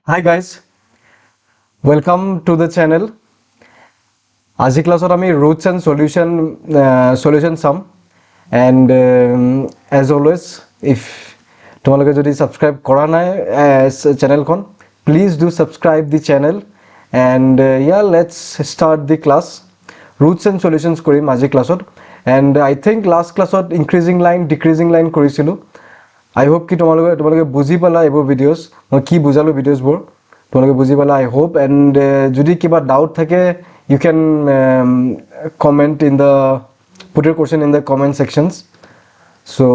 Hi guys, welcome to the channel. আজি ক্লাছত আমি roots and solution চাম and as always if তোমালোকে যদি subscribe কৰা নাই চেনেলখন please do subscribe the channel and yeah let's start the class. Roots and solutions কৰিম আজি ক্লাছত and I think last ক্লাছত increasing line decreasing line কৰিছিলোঁ. I hope কি তোমালোকে বুজি পালা এইবোৰ ভিডিঅ'ছ মই কি বুজালো ভিডিঅ'ছবোৰ তোমালোকে বুজি পালা I hope and যদি কিবা ডাউট থাকে you can comment in the put your question in the comment sections. So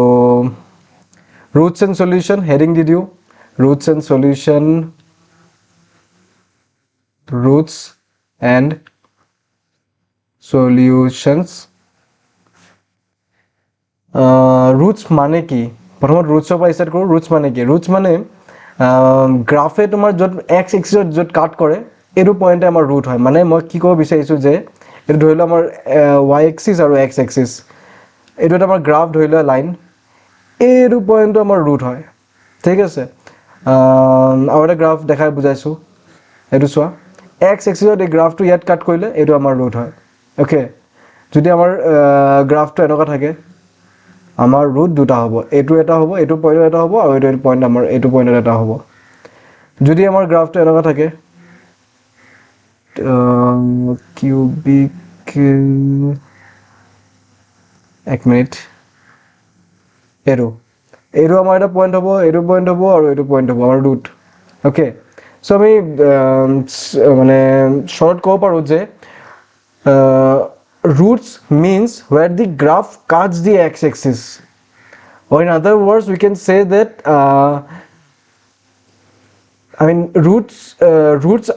roots and solution heading did you roots and solutions roots মানে কি প্ৰথমত rootsৰ পৰা ষ্টাৰ্ট কৰোঁ roots মানে কি roots মানে গ্ৰাফে তোমাৰ য'ত x এক্সিছত য'ত কাট কৰে এইটো পইণ্টে আমাৰ ৰুট হয় মানে মই কি ক'ব বিচাৰিছোঁ যে এইটো ধৰি লওঁ আমাৰ y এক্সিছ আৰু x এক্সিছ এইটো এটা আমাৰ গ্ৰাফ ধৰি লোৱা লাইন এইটো পইণ্টটো আমাৰ ৰুট হয় ঠিক আছে আৰু এটা গ্ৰাফ দেখাই বুজাইছোঁ এইটো চোৱা x এক্সিছত এই গ্ৰাফটো ইয়াত কাট কৰিলে এইটো আমাৰ ৰুট হয় অ'কে যদি আমাৰ গ্ৰাফটো এনেকুৱা থাকে আমাৰ ৰুট দুটা হ'ব এইটো এটা হ'ব এইটো পইণ্ট এটা হ'ব আৰু এইটো পইণ্ট আমাৰ এইটো পইণ্টত এটা হ'ব যদি আমাৰ গ্ৰাফটো এনেকুৱা থাকে কিউবিক এক মিনিট এইটো আমাৰ এটা পইণ্ট হ'ব এইটো পইণ্ট হ'ব আৰু এইটো পইণ্ট হ'ব আমাৰ ৰুট অ'কে চ' আমি মানে শ্বৰ্ট ক'ব পাৰোঁ যে roots means where the graph cuts the x-axis or in other words we can say that I mean roots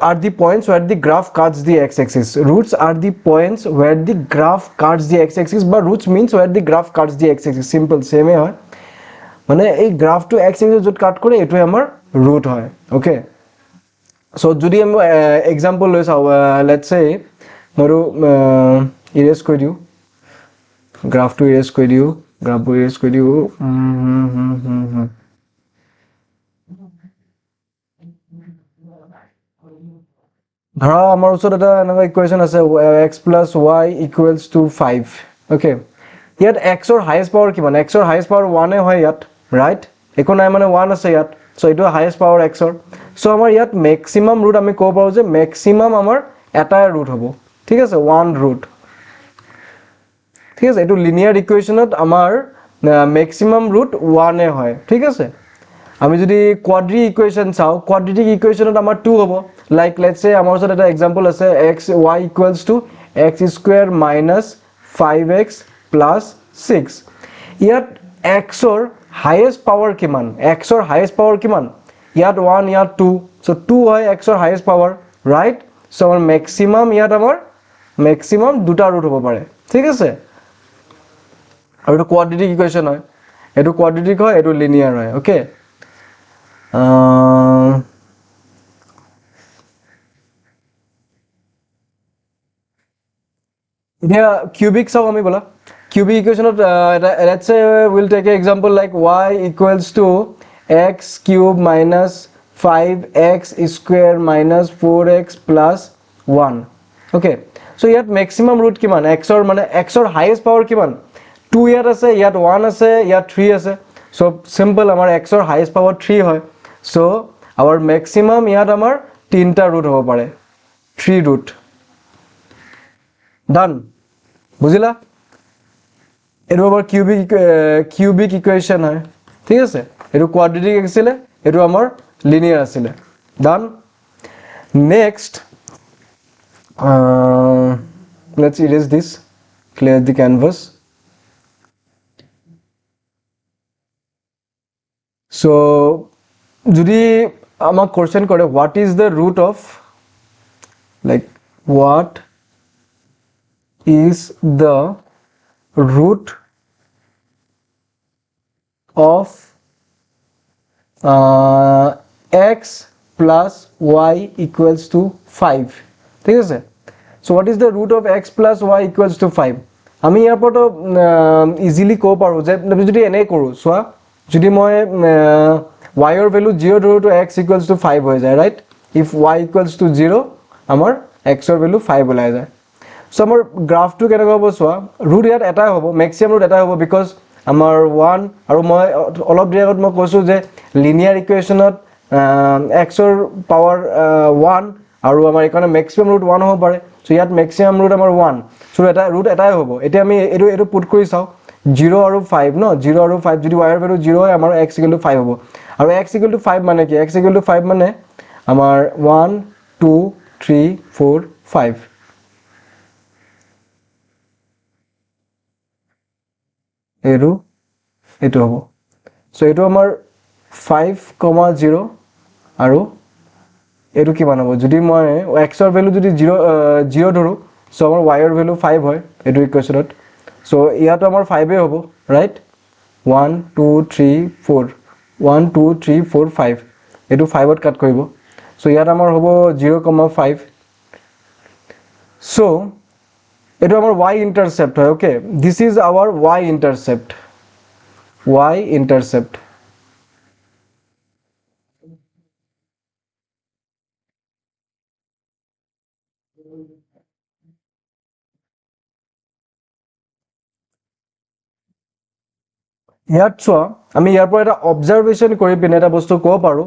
are the points where the graph cuts the x-axis roots are the points where the graph cuts the x-axis but roots means where the graph cuts the x-axis simple same হয় মানে এই গ্ৰাফটো x-axis য'ত কাট কৰে এইটোৱে আমাৰ root হয় okay চ' যদি আমি এক্সাম্পল লৈ চাওঁ লেটছ চে মইতো ইৰেজ কৰি দিওঁ গ্ৰাফটো ইৰেজ কৰি দিওঁ ধৰা আমাৰ ওচৰত এটা এনেকুৱা ইকুৱেশ্যন আছে x plus y equals to 5 okay ইয়াত xৰ হায়েষ্ট পাৱাৰ কিমান xৰ হায়েষ্ট পাৱাৰ 1 হয় ইয়াত ৰাইট একো নাই মানে 1 আছে ইয়াত চ' এইটো হায়েষ্ট পাৱাৰ xৰ চ' আমাৰ ইয়াত মেক্সিমাম ৰুট আমি ক'ব পাৰোঁ যে মেক্সিমাম আমাৰ এটাই ৰুট হ'ব ঠিক আছে 1 ৰুট ঠিক আছে এইটো লিনিয়াৰ ইকুৱেশ্যনত আমাৰ মেক্সিমাম ৰুট 1 হয় ঠিক আছে আমি যদি কোৱাড্ৰি ইকুৱেশ্যন চাওঁ কোৱাড্ৰেটিক ইকুৱেশ্যনত আমাৰ 2 হ'ব লাইক লেটছ চে আমাৰ ওচৰত এটা এক্সাম্পল আছে y equals to x square minus 5x plus 6 ইয়াত xৰ হায়েষ্ট পাৱাৰ কিমান xৰ হায়েষ্ট পাৱাৰ কিমান ইয়াত 1 ইয়াত 2 চ' 2 হয় xৰ হায়েষ্ট পাৱাৰ ৰাইট চ' আমাৰ মেক্সিমাম ইয়াত আমাৰ মেক্সিমাম দুটা ৰুট হ'ব পাৰে ঠিক আছে আৰু এইটো কোৱাড্ৰেটিক ইকুৱেশ্যন হয় এইটো কোৱাড্ৰেটিক হয় এইটো লিনিয়াৰ হয় অ'কে এতিয়া কিউবিক চাওঁ আমি বলা কিউবিক ইকুৱেশ্যনত লেটছ চে will take a example like y equals to x cube minus 5x square minus 4x plus 1 okay so' ইয়াত মেক্সিমাম ৰুট কিমান xৰ মানে xৰ হায়েষ্ট পাৱাৰ কিমান 2 ইয়াত আছে ইয়াত 1 আছে ইয়াত 3 আছে চ' চিম্পল আমাৰ xৰ হায়েষ্ট পাৱাৰ 3 হয় চ' আমাৰ মেক্সিমাম ইয়াত আমাৰ তিনিটা ৰুট হ'ব পাৰে 3 ৰুট ডান বুজিলা এইটো আমাৰ কিউবিক ইকুৱেশ্যন হয় ঠিক আছে এইটো কোৱাড্ৰেটিক আছিলে এইটো আমাৰ লিনিয়াৰ আছিলে done next let's erase this clear the canvas so' যদি আমাক কোৱেশ্যন কৰে what is the root of like what is the root of x plus y equals to 5 ঠিক আছে so what is the root of x plus y equals to 5 আমি ইয়াৰ পৰা easily ক'ব পাৰোঁ যে যদি এনে কৰোঁ চোৱা যদি মই y ৰ ভ্যালু 0 ধৰো তো x = 5 হৈ যায় ৰাইট ইফ y = 0 আমাৰ x ৰ ভ্যালু 5 ওলাই যায় সো আমাৰ গ্ৰাফটো কেনেকৈ হ'ব চোৱা ৰুট ইয়াত এটাই হ'ব ম্যাক্সিমাম ৰুট এটাই হ'ব বিকজ আমাৰ 1 আৰু মই অলপ দেৰি আগত মই কৈছো যে লিনিয়াৰ ইকুৱেশ্যনত x ৰ পাৱাৰ 1 আৰু আমাৰ এখানে ম্যাক্সিমাম ৰুট 1 হ'ব পাৰে সো ইয়াত ম্যাক্সিমাম ৰুট আমাৰ 1 সো এটা ৰুট এটাই হ'ব এতিয়া আমি এটো পুট কৰি চাও 0 আৰু 5 ন 0 আৰু 5 যদি y ৰ ভ্যালু 0 হয় আমাৰ x = 5 হ'ব আৰু x = 5 মানে কি x = 5 মানে আমাৰ 1 2 3 4 5 এটো হ'ব সো এটো আমাৰ 5,0 আৰু এটো কিমান হ'ব যদি মই x ৰ ভ্যালু যদি 0 ধৰো সো আমাৰ y ৰ ভ্যালু 5 হয় এটো ইকুৱেশ্যনত সো ইয়াতো আমাৰ 5 এ হ'ব ৰাইট 1 2 3 4 1 2 3 4 5 এটো 5 ত কাট কৰিব সো ইয়াত আমাৰ হ'ব 0,5 সো এটো আমাৰ y ইন্টাৰসেপ্ট হয় ওকে দিস ইজ আওয়াৰ y ইন্টাৰসেপ্ট ইয়াত চোৱা আমি ইয়াৰ পৰা এটা অবজাৰভেশ্যন কৰি পিনে এটা বস্তু ক'ব পাৰো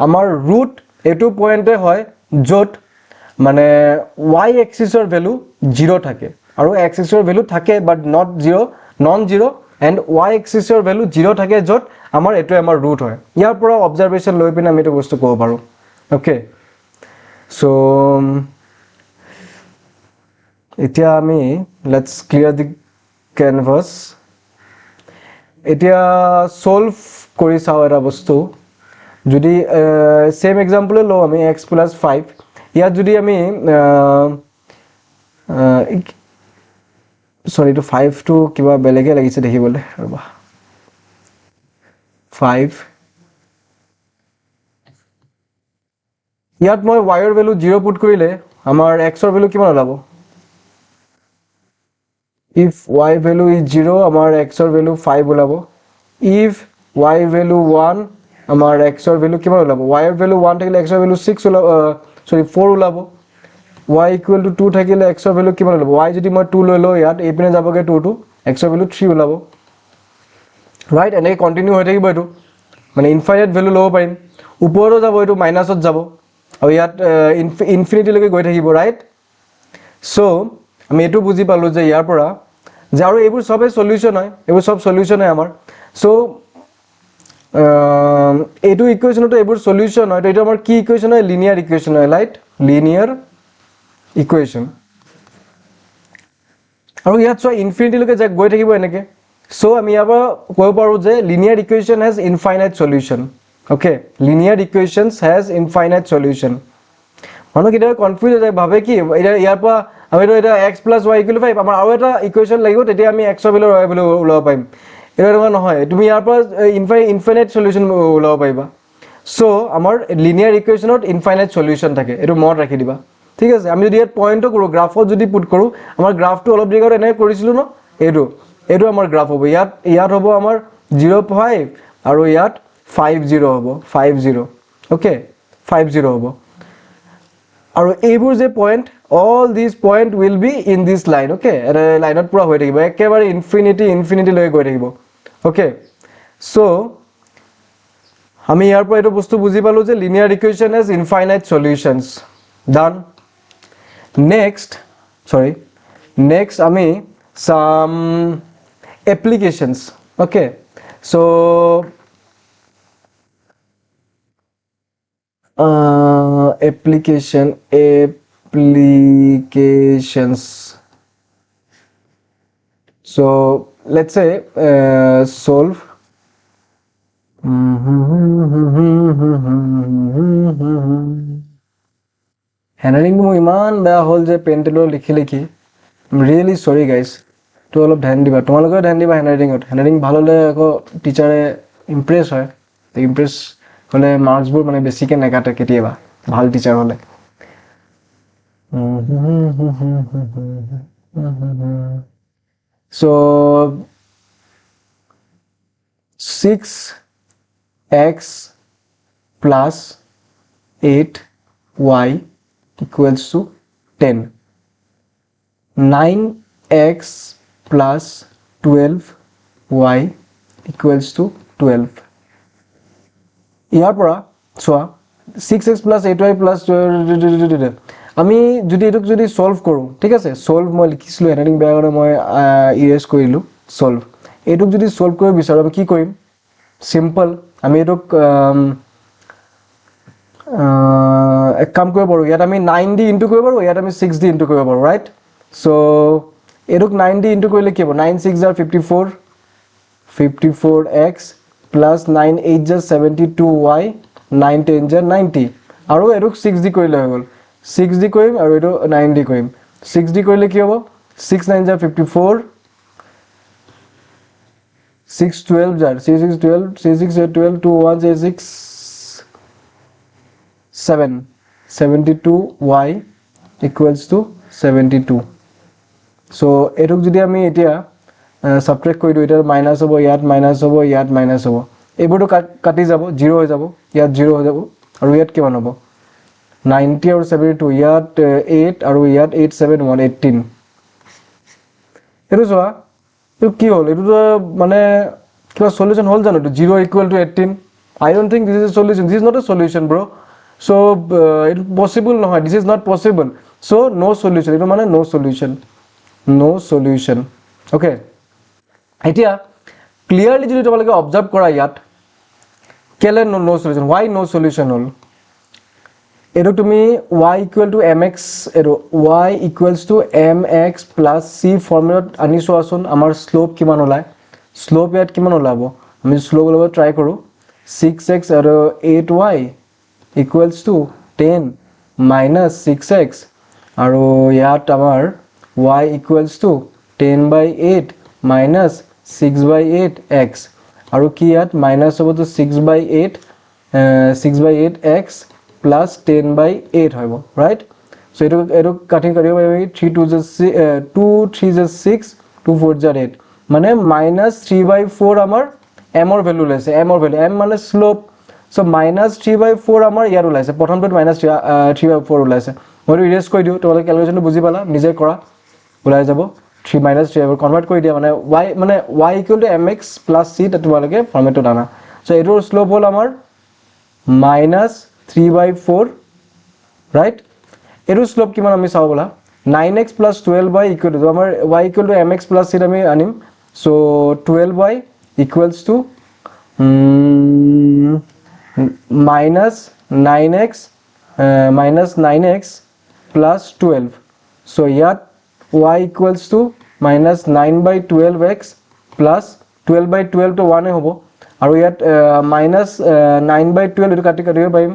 আমাৰ ৰুট এটো পইণ্টে হয় য'ত মানে y এক্সিছৰ ভ্যালু 0 থাকে আৰু x এক্সিছৰ ভ্যালু থাকে but not 0 non 0 and y এক্সিছৰ ভ্যালু 0 থাকে য'ত আমাৰ এটো আমাৰ ৰুট হয় ইয়াৰ পৰা অবজাৰভেশ্যন লৈ পিনে আমি এটা বস্তু ক'ব পাৰো ওকে সো এতিয়া আমি লেটস ক্লিয়াৰ দি canvas এতিয়া সলভ কৰি চাও এটা বস্তু যদি সেম এক্সাম্পল লও আমি x + 5 ইয়াত যদি আমি সৰি টু 5 টু কিবা বেলেগে লাগিছে দেখিবলে ৰবা 5 ইয়াত মই y ৰ ভ্যালু 0 পুট কৰিলে আমাৰ x ৰ ভ্যালু কিমান ওলাব if y value is 0 আমাৰ x ৰ ভ্যালু 5 ওলাব if y value 1 আমাৰ x ৰ ভ্যালু কিমান ওলাব y ৰ ভ্যালু 1 থাকিলে x ৰ ভ্যালু 6 ওলাব সৰি 4 ওলাব y = 2 থাকিলে x ৰ ভ্যালু কিমান ওলাব y যদি মই 2 লৈ লও ইয়াত এই পিনে যাবগে 2 টু x ৰ ভ্যালু 3 ওলাব ৰাইট এনে কন্টিনিউ হৈ থাকিব এটো মানে ইনফাইনাইট ভ্যালু লব পাৰিম ওপৰতো যাব এটো মাইনাসত যাব আৰু ইয়াত ইনফিনিটি লৈকে গৈ থাকিব ৰাইট সো আমি এটো বুজি পালো যে ইয়াৰ পৰা যে আৰু এইবোৰ সবে সলিউশন হয় এইবোৰ সব সলিউশন হয় আমাৰ সো এটো ইকুৱেশ্যনটো এইবোৰ সলিউশন হয় তো এটো আমাৰ কি ইকুৱেশ্যন হয় লিনিয়াৰ ইকুৱেশ্যন হয় ৰাইট লিনিয়াৰ ইকুৱেশ্যন আৰু ইয়াত সো ইনফিনিটি লৈকে গৈ থাকিব এনেকে সো আমি ইয়াৰ পৰা ক'ব পাৰো যে linear equation has infinite solution okay linear equations has infinite solution মানুহ কিটা কনফিউজ হৈ যায় ভাবে কি ইয়াৰ পৰা আমি এটা x + y = 5 আমাৰ আৰু এটা ইকুৱেশ্যন লাগিব তেতিয়া আমি x ৰ ভ্যালু y ৰ ভ্যালু ওলাব পাৰিম এটা নহয় তুমি ইয়াৰ পৰা ইনফাইনাইট সলিউশন ওলাব পাৰিবা সো আমাৰ লিনিয়াৰ ইকুৱেশ্যনত ইনফাইনাইট সলিউশন থাকে এটো মনত ৰাখি দিবা ঠিক আছে আমি যদি ইয়াত পইণ্টটো কৰো গ্ৰাফত যদি পুট কৰো আমাৰ গ্ৰাফটো অলপ দিগৰ এনে কৰিছিলো ন এটো আমাৰ গ্ৰাফ হ'ব ইয়াত হ'ব আমাৰ 0.5 আৰু ইয়াত 50 হ'ব 50 ওকে 50 হ'ব আৰু এইবোৰ যে point all these point will be in this line okay এটা লাইনত পুৰা হৈ থাকিব একেবাৰে ইনফিনিটি লৈ গৈ থাকিব ওকে সো আমি ইয়াৰ পৰা এটো বস্তু বুজি পালো যে linear equation has infinite solutions done next আমি some applications okay so applications so let's say solve handwriting মোৰ ইমান বেয়া হ'ল যে পেনটেলৰ লিখি I'm really sorry guys তো অলপ ধ্যান দিবা তোমালোকেও ধ্যান দিবা handwriting ভাল হলে আকৌ টিচাৰে ইমপ্ৰেস হয় ইমপ্ৰেস হলে মাৰ্কস বোৰ মানে বেছিকে নেকাটে কেতিয়াবা ভাল টিচাৰ হলে so 6x plus 8y equals to 10. 9x plus 12y equals to 12. ইয়াৰ পৰা চোৱা 6x plus 8y plus 12 আমি যদি এটোক যদি সলভ কৰো ঠিক আছে সলভ মই লিখিছিলো হেডিং বেয়া কৰে মই ইৰেজ কৰিলো সলভ এটোক যদি সলভ কৰিব বিচাৰো আমি কি কৰিম সিম্পল আমি এটোক এক কাম কৰিব পাৰো ইয়াত আমি 9d ইনটু কৰিব পাৰো ইয়াত আমি 6d ইনটু কৰিব পাৰো ৰাইট সো এটোক 9d ইনটু কৰিলে কি হ'ব 9 6 are 54 54x plus 9 8 is 72y 9 10 is 90 আৰু এটোক 6d কৰিলে হৈ গল 6d কৰিম আৰু এটো 9d কৰিম 6d কৰিলে কি হ'ব 6 9 is 54 6 12 jar 6 6 12 6 6 12 2 1 is 6 7 72y equals to 72 so এটোক যদি আমি এতিয়া সাবট্ৰেক্ট কৰি দিও এটা মাইনাস হ'ব ইয়াত মাইনাস হ'ব এবোৰটো কাটি যাব 0 হৈ যাব ইয়াত 0 হৈ যাব আৰু ইয়াত কিমান হ'ব 90 আৰু 72 ইয়াত 8 আৰু ইয়াত 8 7 1 18 এটো চোৱা এটো কি হ'ল এটো মানে কিবা সলিউশন হল জানো 0 equal to 18 I don't think this is a solution this is not a solution bro so it possible নহয় this is not possible so no solution এটো মানে no solution okay এতিয়া ক্লিয়াৰলি যদি তোমালোকে অবজাৰ্ভ কৰা ইয়াত কেলে no solution why no solution হল এটো তুমি y equal to mx এটো y equals to mx plus c ফৰ্মুলাত আনিছো আসুন আমাৰ স্লোপ কিমান ওলাই স্লোপ ইয়াত কিমান ওলাব আমি স্লোপ ওলাব ট্ৰাই কৰো 6x আৰু 8y equals to 10 minus 6x আৰু ইয়াত আমাৰ y equals to 10 by 8 minus 6 by 8x আৰু কি ইয়াত minus হ'ব তো 6 by 8x plus 10 by 8 হ'ব right so এটো কাটিং কৰিব আমি 3 2 is 2 3 is 6 2 4 is 8 মানে minus 3 by 4 আমাৰ m or value লৈছে m or value m মানে slope so minus 3 by 4 আমাৰ ইয়াত ওলাইছে প্ৰথমটো minus 3 by 4 ওলাইছে মই ইৰেজ কৰি দিও তোমালোকে ক্যালকুলেশনটো বুজি পালা নিজে কৰা ওলাই যাব 3 minus 3 এবাৰ কনভাৰ্ট কৰি দিয়া মানে y equal to mx plus c তে তোমালোকে ফৰ্মেটটো দানা so এটোৰ স্লোপ হল আমাৰ minus 3 by 4 right এটোৰ স্লোপ কিমান আমি চাও বলা 9x plus 12y equal to আমাৰ y equal to mx plus c আমি আনিম so 12y equals to minus 9x plus 12 so ইয়াত y equals to minus 9 by 12x plus 12 by 12 to 1 হ'ব আৰু ইয়াত minus 9 by 12 এটো কাটি পাৰিম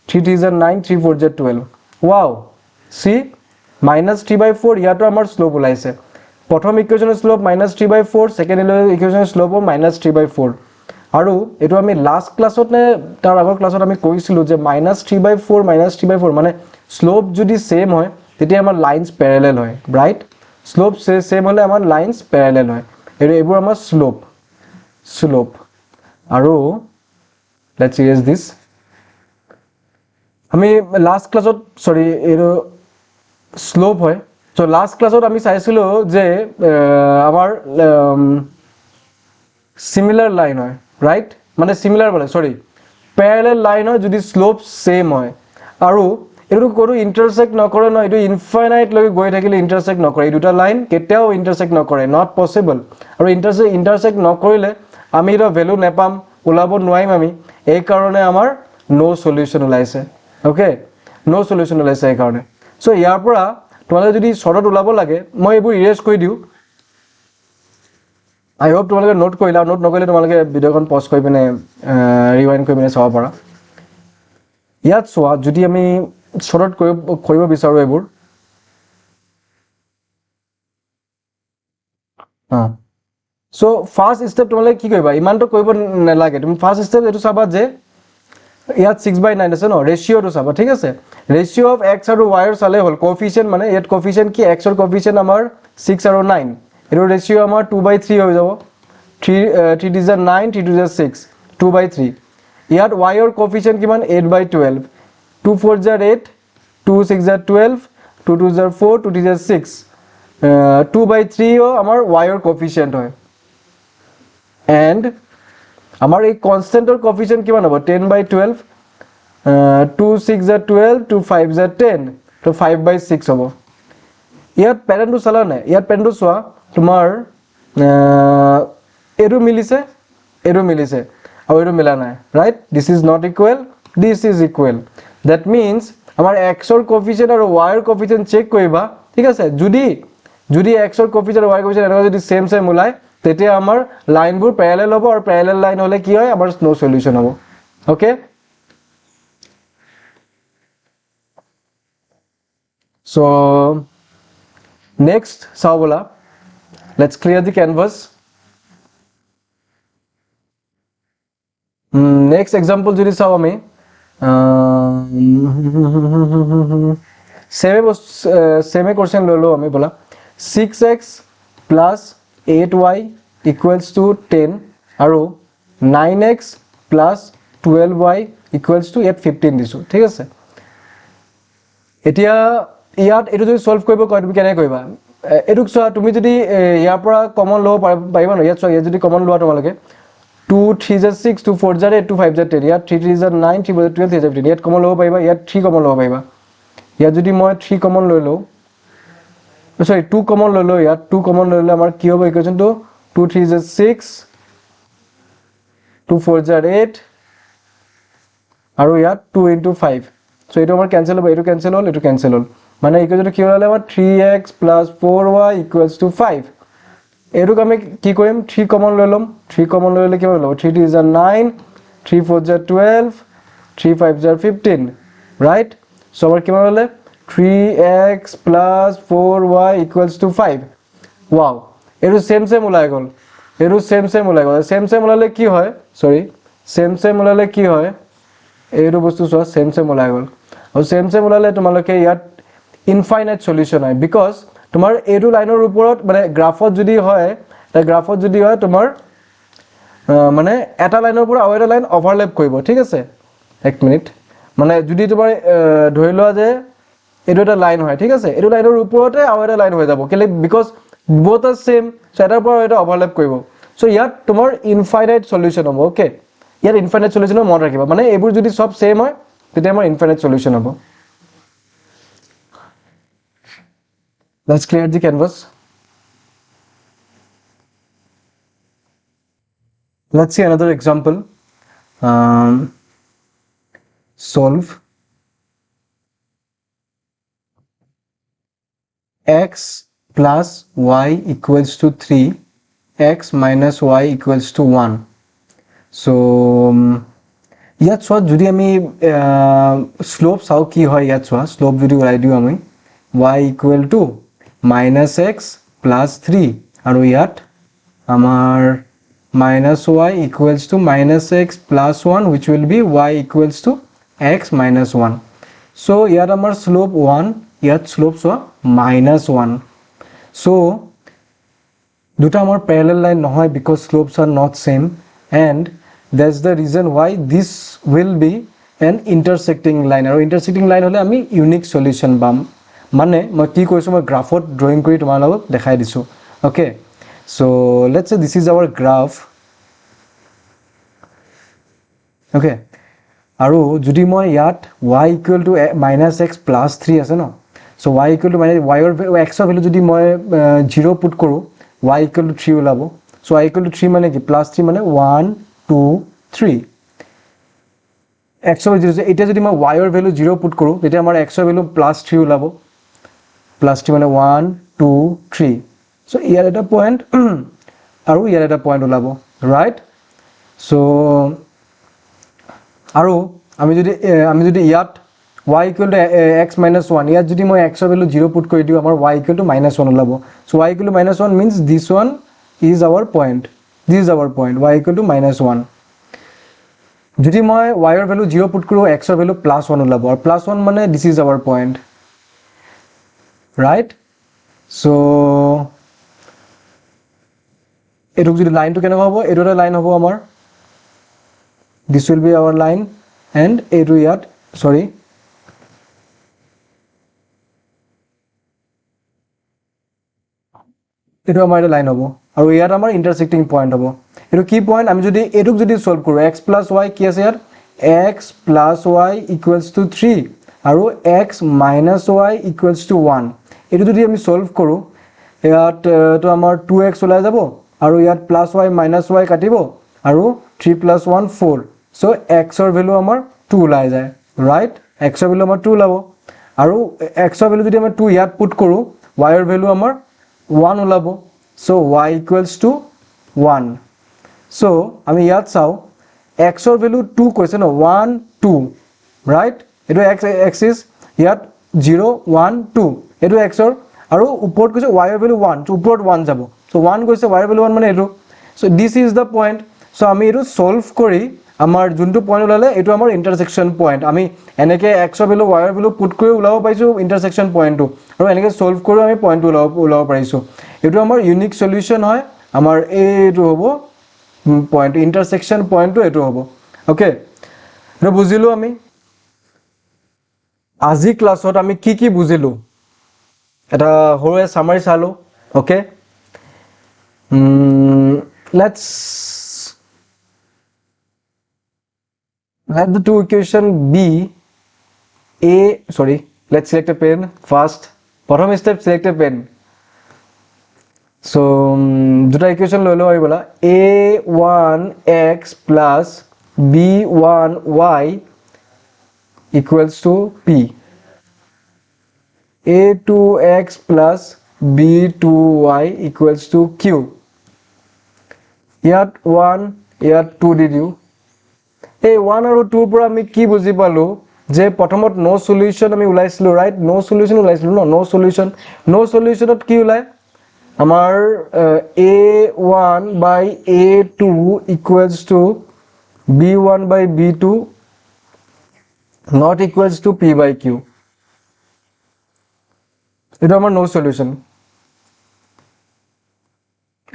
3 3 is 9 3 4 is 12 wow see minus 3 by 4 ইয়াতো আমাৰ স্লোপ ওলাইছে প্ৰথম ইকুৱেচনৰ স্লোপ minus 3 by 4 সেকেন্ড ইকুৱেচনৰ স্লোপ minus 3 by 4 আৰু এটো আমি লাস্ট ক্লাছত নে তাৰ আগৰ ক্লাছত আমি কৈছিলো যে minus 3 by 4 মানে স্লোপ যদি সেম হয় তেতিয়া আমাৰ লাইনস প্যাৰালেল হয় ৰাইট স্লোপ সেম হলে আমাৰ লাইনস প্যাৰালেল হয় এবোৰ আমাৰ স্লোপ আৰু let's erase this আমি লাস্ট ক্লাছত সৰি এটো স্লোপ হয় সো লাস্ট ক্লাছত আমি চাইছিলো যে আমাৰ সিমিলাৰ লাইন হয় ৰাইট মানে সিমিলাৰ বলে সৰি প্যাৰালাল লাইন হয় যদি স্লোপ সেম হয় আৰু এটো কোনো ইন্টাৰসেক্ট নকৰে ন এটো ইনফাইনাইট লৈ গৈ থাকিলে ইন্টাৰসেক্ট নকৰে এই দুটা লাইন কেতিয়াও ইন্টাৰসেক্ট নকৰে নট পসিবল আৰু ইন্টাৰসেক্ট নকৰিলে আমি এৰ ভ্যালু নেপাম ওলাব নোৱাৰিম আমি এই কাৰণে আমাৰ নো সলিউশন ওলাইছে ওকে নো সলিউশন ওলাইছে এই কাৰণে সো ইয়াৰ পৰা তোমালোকে যদি শৰ্টত ওলাব লাগে মই এবোৰ ইৰেজ কৰি দিও I hope তোমালোকে নোট কৰিলা নোট নকৰিলে তোমালোকে ভিডিওখন পজ কৰি পিনে ৰিৱাইন্ড কৰি পিনে চাব পাৰা ইয়াত চোৱা যদি আমি শৰ্টত কৰিব বিচাৰো এবোৰ সো ফাৰ্স্ট স্টেপ তোমালোকে কি কৰিবা ইমানটো কৰিব নালাগে তুমি ফাৰ্স্ট স্টেপ এটো চাবা যে ইয়াত 6/9 আছে ন ৰেশিওটো চাবা ঠিক আছে ৰেশিও অফ x আৰু y ৰ চালে হল কোএফিশিয়েন্ট মানে ইয়াত কোএফিশিয়েন্ট কি x ৰ কোএফিশিয়েন্ট আমাৰ 6 আৰু 9 এটো ৰেশিও আমাৰ 2/3 হৈ যাব 3 3 is 9 3 2 is 6 2/3 ইয়াত y ৰ কোএফিচিয়েন্ট কিমান 8/12 2 4 জাৰ 8 2 6 জাৰ 12 2 2 জাৰ 4 2 3 জাৰ 6 2/3 ও আমাৰ y ৰ কোএফিচিয়েন্ট হয় এন্ড আমাৰ এই কনস্ট্যান্টৰ কোএফিচিয়েন্ট কিমান হ'ব 10/12 2 6 জাৰ 12 2 5 জাৰ 10 তো 5/6 হ'ব ইয়াত প্যাটাৰ্নটো চালা নাই ইয়াত প্যাটাৰ্নটো চোৱা তোমাৰ এটো মিলিছে আৰু এটো মিলা নাই right this is not equal this is equal that means আমাৰ x ৰ কোএফিচিয়েন্ট আৰু y ৰ কোএফিচিয়েন্ট চেক কৰিবা ঠিক আছে যদি x ৰ কোএফিচিয়েন্ট আৰু y ৰ কোএফিচিয়েন্ট এনেকুৱা যদি সেম ওলাই তেতিয়া আমাৰ লাইনবোৰ প্যাৰালেল হ'ব আৰু প্যাৰালেল লাইন হলে কি হয় আমাৰ নো সলিউশন হ'ব ওকে so next চাও বলা let's clear the canvas next example যদি চাও আমি same question ললো আমি বলা 6x plus 8y equals to 10 আৰু 9x plus 12y equals to 15 দিছো ঠিক আছে এতিয়া ইয়াত এটো যদি সলভ কৰিব কয় তুমি কেনে কৰিবা এটুক চোৱা তুমি যদি ইয়াৰ পৰা কমন লব পাৰিবা ন ইয়াত চোৱা ইয়াত যদি কমন লোৱা তোমালকে 2 3 জাৰ 6 2 4 জাৰ 8 2 5 জাৰ 10 ইয়াত 3 3 জাৰ 9 3 4 জাৰ 12 3 জাৰ 15 ইয়াত কমন লব পাৰিবা ইয়াত 3 কমন লব পাৰিবা ইয়াত যদি মই 3 কমন লৈ লও সৰি 2 কমন লৈ লও ইয়াত 2 কমন লৈ ললে আমাৰ কি হ'ব ইকুৱেশনটো 2 3 জাৰ 6 2 4 জাৰ 8 আৰু ইয়াত 2 into 5 সো এটো আমাৰ ক্যান্সেল হ'ব এটো ক্যান্সেল হ'ল এটো ক্যান্সেল হ'ল মানে ইকুৱেশনটো কি হলে আমাৰ 3x + 4y = 5 এটো আমি কি কৰিম 3 কমন লৈ লম 3 কমন লৈ ললে কি হ'ব 3 3 জাৰ 9 3 4 জাৰ 12 3 5 জাৰ 15 ৰাইট সো আমাৰ কিমান হলে 3x + 4y = 5 ওয়াও এটো সেম ওলাই গল এটো সেম ওলাই গল সেম ওলালে কি হয় সৰি সেম ওলালে কি হয় এইটো বস্তু চোৱা সেম ওলাই গল আৰু সেম ওলালে তোমালকে ইয়াত ইনফাইনাইট সলিউশন হয় বিকজ তোমাৰ এইটো লাইনৰ ওপৰত মানে গ্ৰাফত যদি হয় তোমাৰ মানে এটা লাইনৰ পৰা আৰু এটা লাইন ওভাৰল্যাপ কৰিব ঠিক আছে এক মিনিট মানে যদি তোমাৰ ধৰি লোৱা যে এইটো এটা লাইন হয় ঠিক আছে এইটো লাইনৰ ওপৰতে আৰু এটা লাইন হৈ যাব কেলে because both are same so এটাৰ পৰা এটা ওভাৰল্যাপ কৰিব সো ইয়াত তোমাৰ ইনফাইনাইট সলিউশন হ'ব ওকে ইয়াত ইনফাইনাইট সলিউশন মনত ৰাখিবা মানে এইবোৰ যদি সব সেম হয় তেতিয়া আমাৰ ইনফাইনাইট সলিউশন হ'ব let's clear the canvas let's see another example solve x plus y equals to 3 x minus y equals to 1 so ইয়াত চোৱা যদি আমি স্লোপ চাও কি হয় ইয়াত চোৱা স্লোপ যদি ওলাই দিও আমি y equal to minus x plus 3 আৰু ইয়াত আমাৰ minus y equals to minus x plus 1 which will be y equals to x minus 1 so ইয়াত আমাৰ slope 1 ইয়াত slope চোৱা minus 1 so দুটা আমাৰ parallel line নহয় because slopes are not same and that's the reason why this will be an intersecting line আৰু intersecting line হলে আমি unique solution পাম মানে মই কি কৈছো মই গ্ৰাফত ড্ৰয়িং কৰি তোমালোকক দেখাই দিছো okay so let's say this is our graph okay আৰু যদি মই ইয়াত y equal to minus x plus 3 আছে ন so y equal to minus y or x ৰ ভ্যালু যদি মই 0 পুট কৰো y equal to 3 ওলাব so y equal to 3 মানে কি plus 3 মানে 1 2 3 x ৰ এটা যদি মই y ৰ ভ্যালু 0 পুট কৰো তেতিয়া আমাৰ x ৰ ভ্যালু plus 3 ওলাব plus 3 মানে 1 2 3 so ইয়াৰ এটা পয়েন্ট আৰু ইয়াৰ এটা পয়েন্ট ওলাব ৰাইট so আৰু আমি যদি ইয়াত y equal to x minus 1 ইয়াত যদি মই x ৰ ভ্যালু 0 পুট কৰি দিও আমাৰ y equal to minus 1 ওলাব so y equal to minus 1 means this one is our point y equal to minus 1 যদি মই y ৰ ভ্যালু 0 পুট কৰো x ৰ ভ্যালু plus 1 ওলাব আৰু plus 1 মানে this is our point right so এটুক যদি লাইনটো কেনেকুৱা হ'ব এটো এটা লাইন হ'ব আমাৰ this will be our line and এইটো ইয়াত sorry এইটো আমাৰ এটা লাইন হ'ব আৰু ইয়াত আমাৰ ইন্টাৰসেক্টিং পয়েন্ট হ'ব এইটো কি পয়েন্ট আমি যদি এটুক যদি সলভ কৰো x + y কি আছে ইয়াত x + y = 3 আৰু x - y = 1 এইটো যদি আমি সলভ কৰো ইয়াত তো আমাৰ 2x ওলাই যাব আৰু ইয়াত +y - y কাটিব আৰু 3 + 1 4 সো x ৰ ভ্যালু আমাৰ 2 ওলাই যায় ৰাইট x ৰ ভ্যালু আমাৰ 2 ওলাব আৰু x ৰ ভ্যালু যদি আমি 2 ইয়াত পুট কৰো y ৰ ভ্যালু আমাৰ 1 ওলাব so y = 1 so আমি ইয়াত চাও x ৰ ভ্যালু 2 কৈছে ন 1 2 ৰাইট এটো x এক্সিস ইয়াত 0 1 2 এটো x ৰ আৰু ওপৰত কৈছে y ৰ ভ্যালু 1 so ওপৰত 1 যাব so 1 কৈছে y ৰ ভ্যালু 1 মানে এটো so this is the point so আমি এটো সলভ কৰি আমাৰ যোনটো পয়েন্ট ওলালে এটো আমাৰ ইন্টাৰসেকশন পয়েন্ট আমি এনেকে x ৰ ভ্যালু y ৰ ভ্যালু পুট কৰি ওলাব পাইছো ইন্টাৰসেকশন পয়েন্টটো আৰু এনেকে সলভ কৰি আমি পয়েন্টটো ওলাব পাইছো এটো আমাৰ ইউনিক সলিউশন হয় আমাৰ এটো হ'ব পয়েন্ট ইন্টারসেকশন পয়েন্টটো এটো হ'ব ওকে এটা বুজিলো আমি আজি ক্লাছত আমি কি বুজিলো এটা হৰে সামারি চালো okay let's let the two equation be let's select a pen first প্রথম step select a pen so দুটা ইকুয়েশন লৈ লও বলা a1x plus b1y equals to p a2x plus b2y equals to q ইয়াত 1 ইয়াত 2 দি দিও এই 1 আৰু 2 পৰা আমি কি বুজি পালো যে প্ৰথমত নো সলিউশন আমি উলাইছিলো ৰাইট নো সলিউশন উলাইছিলো নো সলিউশনত কি উলাই আমাৰ a1 by a2 equals to b1 by b2 not equals to p by q এটা আমাৰ নো সলিউশন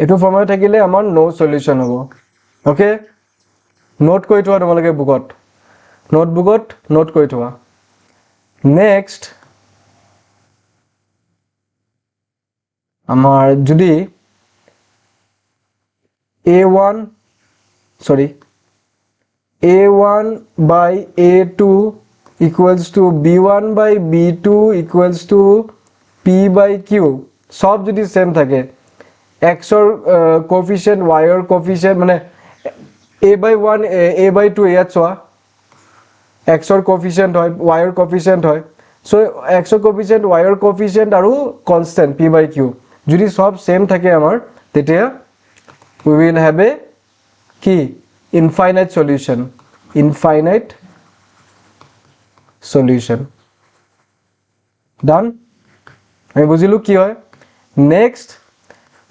এটো ফৰ্মুলা থাকিলে আমাৰ নো সলিউশন হ'ব ওকে নোট কৰি থোৱা তোমালোকে বুকত নোটবুকত নোট কৰি থোৱা নেক্সট আমাৰ যদি a1 by a2 equals to b1 by b2 equals to p by q সব যদি সেম থাকে x or coefficient y or coefficient মানে a by 1 a by 2 ইয়াত চোৱা x or coefficient হয় y or coefficient হয় so x or coefficient y or coefficient আৰু constant p by q যদি সব সেম থাকে আমাৰ তেতিয়া we will have a কি infinite solution done আমি বুজিলো কি হয় next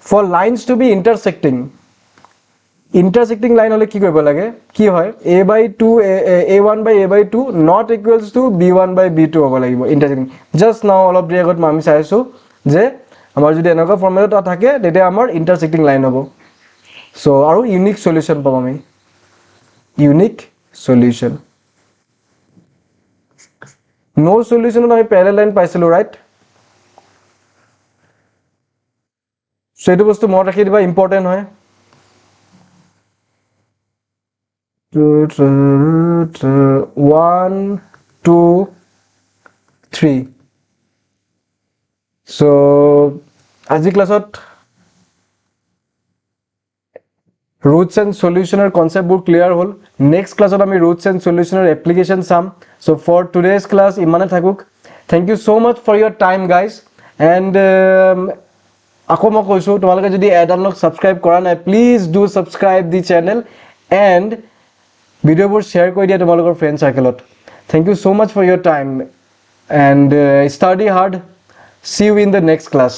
for lines to be intersecting line হলে কি কৰিব লাগে কি হয় a by 2 a1 by a by 2 not equals to b1 by b2 হ'ব লাগিব intersecting just now অলপ দেৰি আগত আমি চাইছো যে আমাৰ যদি এনেকুৱা ফৰ্মুলাটা থাকে তেতিয়া আমাৰ intersecting line হ'ব so আৰু ইউনিক সলিউশন পাম আমি ইউনিক সলিউশন নো সলিউশনত আমি প্যাৰালাল লাইন পাইছিলো ৰাইট so এটো বস্তু মনত ৰাখি দিবা ইম্পৰ্টেন্ট হয় 1 2 3 so আজি ক্লাছত roots and solution concept book clear hol next class ami roots and solution application sam so for today's class imane thakuk thank you so much for your time guys and ako mo koisu tomaloke jodi add-on subscribe kora nai please do subscribe the channel and video bor share koi dia tomalokor friend circle ot thank you so much for your time and study hard see you in the next class